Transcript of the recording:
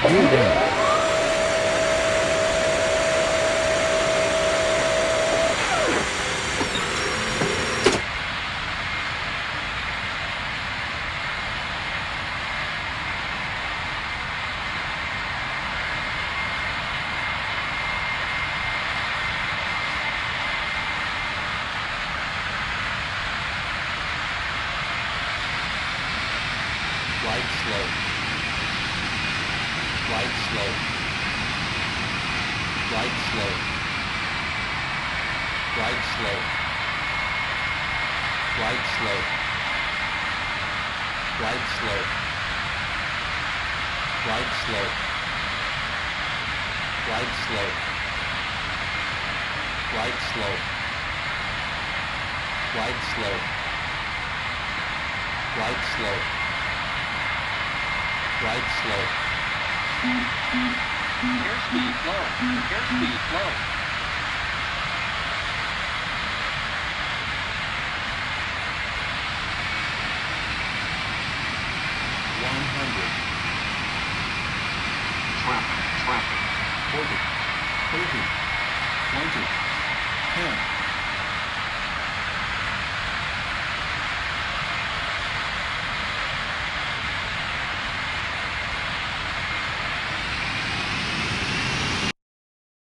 Gear down. Right slow. Right slow. Right slow. Right slow. Right slow. Right slow. Right slow. Right slow. Right slow. Right slow. Right slow. Right slow. Airspeed low. Airspeed low. 100. Traffic. 40. 30. 20. 10.